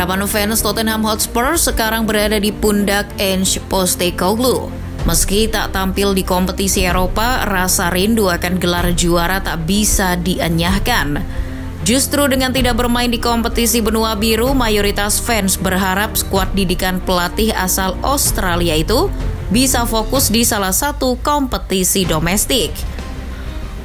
Harapan fans Tottenham Hotspur sekarang berada di pundak Ange Postecoglou. Meski tak tampil di kompetisi Eropa, rasa rindu akan gelar juara tak bisa dienyahkan. Justru dengan tidak bermain di kompetisi benua biru, mayoritas fans berharap skuad didikan pelatih asal Australia itu bisa fokus di salah satu kompetisi domestik.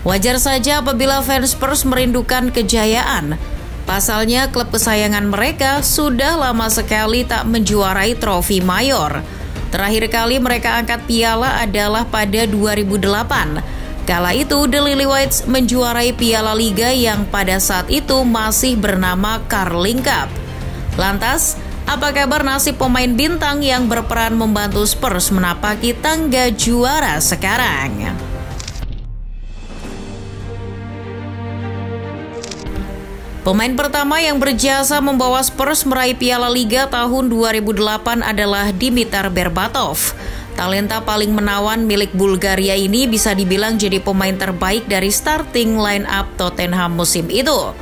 Wajar saja apabila fans Spurs merindukan kejayaan. Pasalnya, klub kesayangan mereka sudah lama sekali tak menjuarai trofi mayor. Terakhir kali mereka angkat piala adalah pada 2008. Kala itu, The Lilywhites menjuarai Piala Liga yang pada saat itu masih bernama Carling Cup. Lantas, apa kabar nasib pemain bintang yang berperan membantu Spurs menapaki tangga juara sekarang? Pemain pertama yang berjasa membawa Spurs meraih Piala Liga tahun 2008 adalah Dimitar Berbatov. Talenta paling menawan milik Bulgaria ini bisa dibilang jadi pemain terbaik dari starting line-up Tottenham musim itu.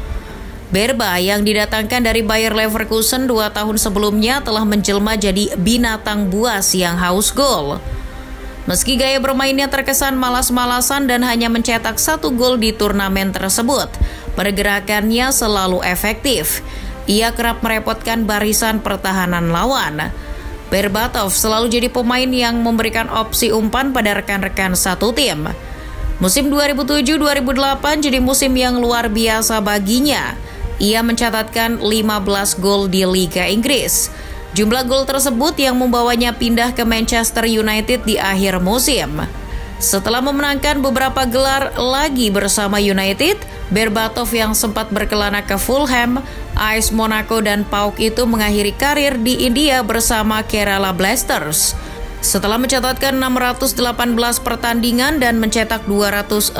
Berba yang didatangkan dari Bayer Leverkusen 2 tahun sebelumnya telah menjelma jadi binatang buas yang haus gol. Meski gaya bermainnya terkesan malas-malasan dan hanya mencetak 1 gol di turnamen tersebut, pergerakannya selalu efektif. Ia kerap merepotkan barisan pertahanan lawan. Berbatov selalu jadi pemain yang memberikan opsi umpan pada rekan-rekan satu tim. Musim 2007-2008 jadi musim yang luar biasa baginya. Ia mencatatkan 15 gol di Liga Inggris. Jumlah gol tersebut yang membawanya pindah ke Manchester United di akhir musim. Setelah memenangkan beberapa gelar lagi bersama United, Berbatov yang sempat berkelana ke Fulham, AS Monaco dan PAOK itu mengakhiri karir di India bersama Kerala Blasters. Setelah mencatatkan 618 pertandingan dan mencetak 258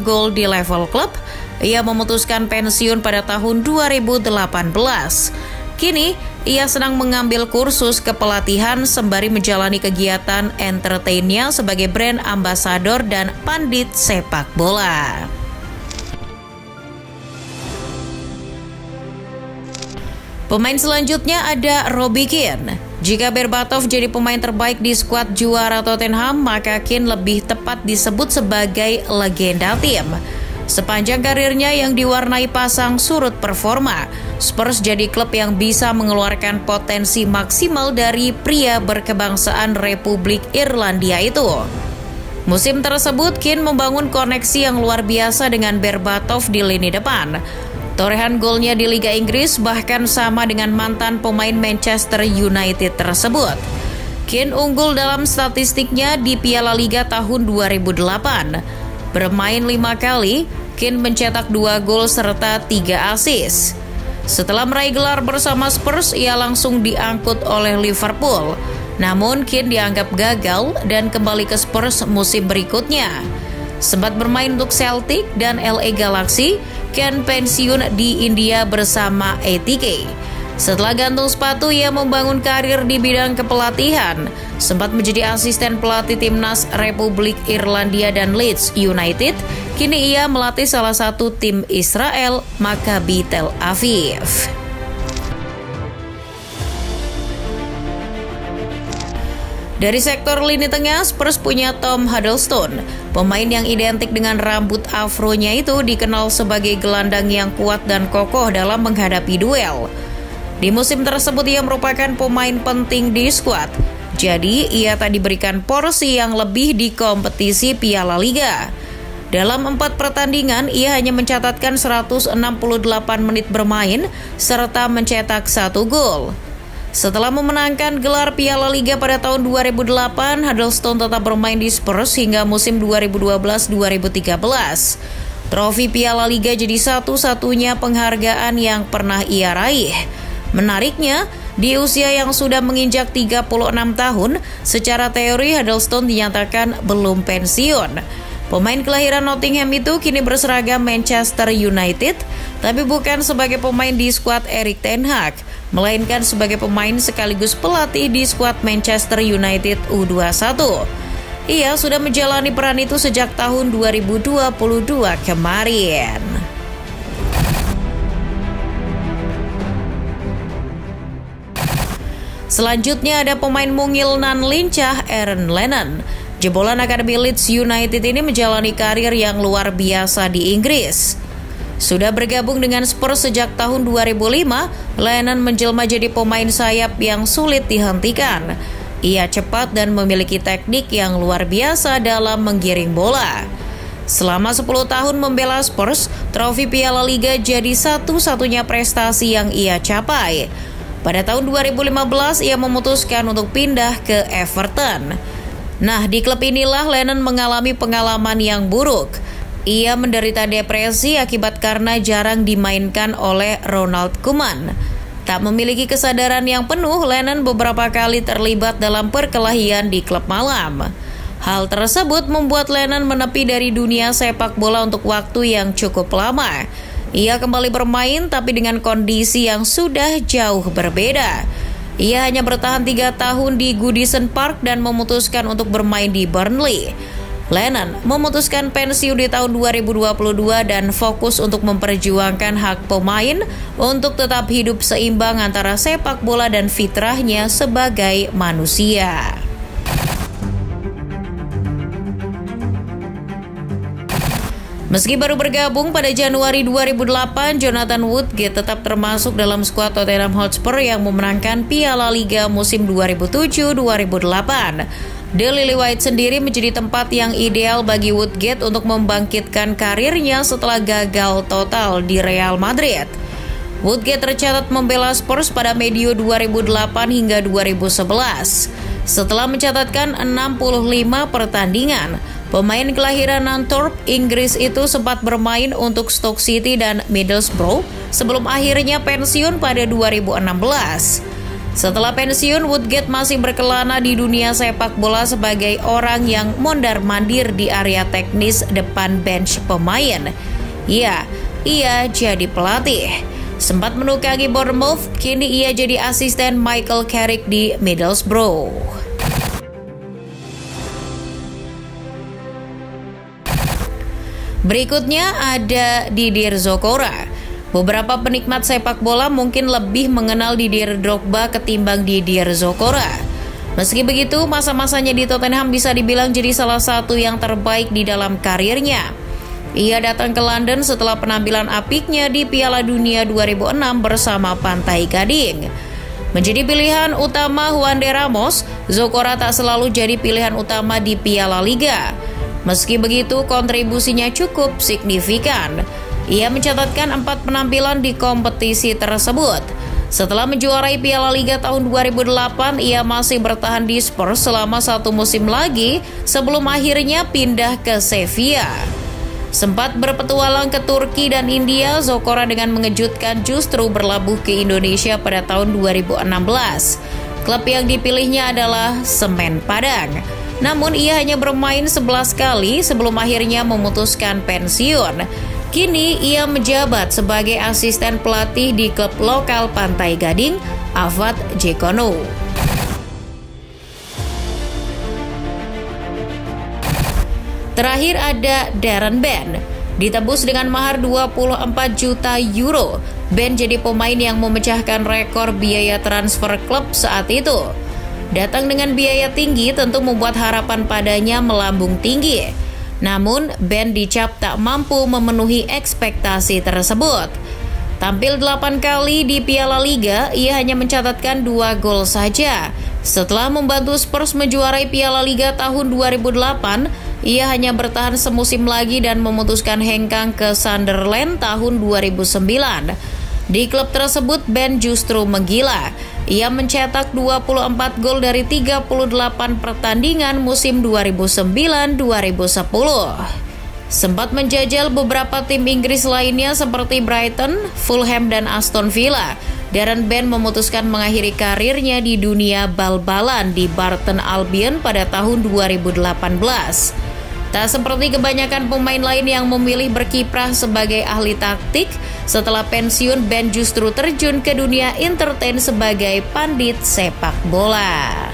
gol di level klub, ia memutuskan pensiun pada tahun 2018. Kini, ia sedang mengambil kursus kepelatihan sembari menjalani kegiatan entertainnya sebagai brand ambassador dan pandit sepak bola. Pemain selanjutnya ada Robbie Keane. Jika Berbatov jadi pemain terbaik di skuad juara Tottenham, maka Keane lebih tepat disebut sebagai legenda tim. Sepanjang karirnya yang diwarnai pasang surut performa, Spurs jadi klub yang bisa mengeluarkan potensi maksimal dari pria berkebangsaan Republik Irlandia itu. Musim tersebut, Keane membangun koneksi yang luar biasa dengan Berbatov di lini depan. Torehan golnya di Liga Inggris bahkan sama dengan mantan pemain Manchester United tersebut. Keane unggul dalam statistiknya di Piala Liga tahun 2008. Bermain 5 kali, Keane mencetak 2 gol serta 3 assist. Setelah meraih gelar bersama Spurs, ia langsung diangkut oleh Liverpool. Namun Keane dianggap gagal dan kembali ke Spurs musim berikutnya. Sempat bermain untuk Celtic dan LA Galaxy, Keane pensiun di India bersama ATK. Setelah gantung sepatu, ia membangun karir di bidang kepelatihan. Sempat menjadi asisten pelatih timnas Republik Irlandia dan Leeds United. Kini ia melatih salah satu tim Israel, Maccabi Tel Aviv. Dari sektor lini tengah, Spurs punya Tom Huddlestone. Pemain yang identik dengan rambut afronya itu dikenal sebagai gelandang yang kuat dan kokoh dalam menghadapi duel. Di musim tersebut ia merupakan pemain penting di skuad. Jadi ia tak diberikan porsi yang lebih di kompetisi Piala Liga. Dalam 4 pertandingan ia hanya mencatatkan 168 menit bermain serta mencetak 1 gol. Setelah memenangkan gelar Piala Liga pada tahun 2008, Huddlestone tetap bermain di Spurs hingga musim 2012-2013. Trofi Piala Liga jadi satu-satunya penghargaan yang pernah ia raih. Menariknya, di usia yang sudah menginjak 36 tahun, secara teori Huddlestone dinyatakan belum pensiun. Pemain kelahiran Nottingham itu kini berseragam Manchester United, tapi bukan sebagai pemain di skuad Erik ten Hag, melainkan sebagai pemain sekaligus pelatih di skuad Manchester United U21. Ia sudah menjalani peran itu sejak tahun 2022 kemarin. Selanjutnya ada pemain mungil nan lincah Aaron Lennon. Jebolan Akademi Leeds United ini menjalani karir yang luar biasa di Inggris. Sudah bergabung dengan Spurs sejak tahun 2005, Lennon menjelma jadi pemain sayap yang sulit dihentikan. Ia cepat dan memiliki teknik yang luar biasa dalam menggiring bola. Selama 10 tahun membela Spurs, trofi Piala Liga jadi satu-satunya prestasi yang ia capai. Pada tahun 2015, ia memutuskan untuk pindah ke Everton. Nah, di klub inilah Lennon mengalami pengalaman yang buruk. Ia menderita depresi akibat karena jarang dimainkan oleh Ronald Koeman. Tak memiliki kesadaran yang penuh, Lennon beberapa kali terlibat dalam perkelahian di klub malam. Hal tersebut membuat Lennon menepi dari dunia sepak bola untuk waktu yang cukup lama. Ia kembali bermain tapi dengan kondisi yang sudah jauh berbeda. Ia hanya bertahan 3 tahun di Goodison Park dan memutuskan untuk bermain di Burnley. Lennon memutuskan pensiun di tahun 2022 dan fokus untuk memperjuangkan hak pemain untuk tetap hidup seimbang antara sepak bola dan fitrahnya sebagai manusia. Meski baru bergabung pada Januari 2008, Jonathan Woodgate tetap termasuk dalam skuad Tottenham Hotspur yang memenangkan Piala Liga musim 2007-2008. The Lily-White sendiri menjadi tempat yang ideal bagi Woodgate untuk membangkitkan karirnya setelah gagal total di Real Madrid. Woodgate tercatat membela Spurs pada medio 2008 hingga 2011. Setelah mencatatkan 65 pertandingan, pemain kelahiran Antwerp, Inggris itu sempat bermain untuk Stoke City dan Middlesbrough sebelum akhirnya pensiun pada 2016. Setelah pensiun, Woodgate masih berkelana di dunia sepak bola sebagai orang yang mondar-mandir di area teknis depan bench pemain. Ia jadi pelatih. Sempat menukangi Bournemouth, kini ia jadi asisten Michael Carrick di Middlesbrough. Berikutnya ada Didier Zokora. Beberapa penikmat sepak bola mungkin lebih mengenal Didier Drogba ketimbang Didier Zokora. Meski begitu, masa-masanya di Tottenham bisa dibilang jadi salah satu yang terbaik di dalam karirnya. Ia datang ke London setelah penampilan apiknya di Piala Dunia 2006 bersama Pantai Gading. Menjadi pilihan utama Juan de Ramos, Zokora tak selalu jadi pilihan utama di Piala Liga. Meski begitu, kontribusinya cukup signifikan. Ia mencatatkan 4 penampilan di kompetisi tersebut. Setelah menjuarai Piala Liga tahun 2008, ia masih bertahan di Spurs selama 1 musim lagi sebelum akhirnya pindah ke Sevilla. Sempat berpetualang ke Turki dan India, Zokora dengan mengejutkan justru berlabuh ke Indonesia pada tahun 2016. Klub yang dipilihnya adalah Semen Padang. Namun ia hanya bermain 11 kali sebelum akhirnya memutuskan pensiun. Kini ia menjabat sebagai asisten pelatih di klub lokal Pantai Gading, Afat Jekono. Terakhir ada Darren Bent. Ditebus dengan mahar 24 juta euro, Bent jadi pemain yang memecahkan rekor biaya transfer klub saat itu. Datang dengan biaya tinggi tentu membuat harapan padanya melambung tinggi. Namun, Bent dicap tak mampu memenuhi ekspektasi tersebut. Tampil 8 kali di Piala Liga, ia hanya mencatatkan 2 gol saja. Setelah membantu Spurs menjuarai Piala Liga tahun 2008, ia hanya bertahan semusim lagi dan memutuskan hengkang ke Sunderland tahun 2009. Di klub tersebut, Bent justru menggila. Ia mencetak 24 gol dari 38 pertandingan musim 2009-2010. Sempat menjajal beberapa tim Inggris lainnya seperti Brighton, Fulham, dan Aston Villa. Darren Bent memutuskan mengakhiri karirnya di dunia bal-balan di Burton Albion pada tahun 2018. Tak seperti kebanyakan pemain lain yang memilih berkiprah sebagai ahli taktik, setelah pensiun Bent justru terjun ke dunia entertain sebagai pandit sepak bola.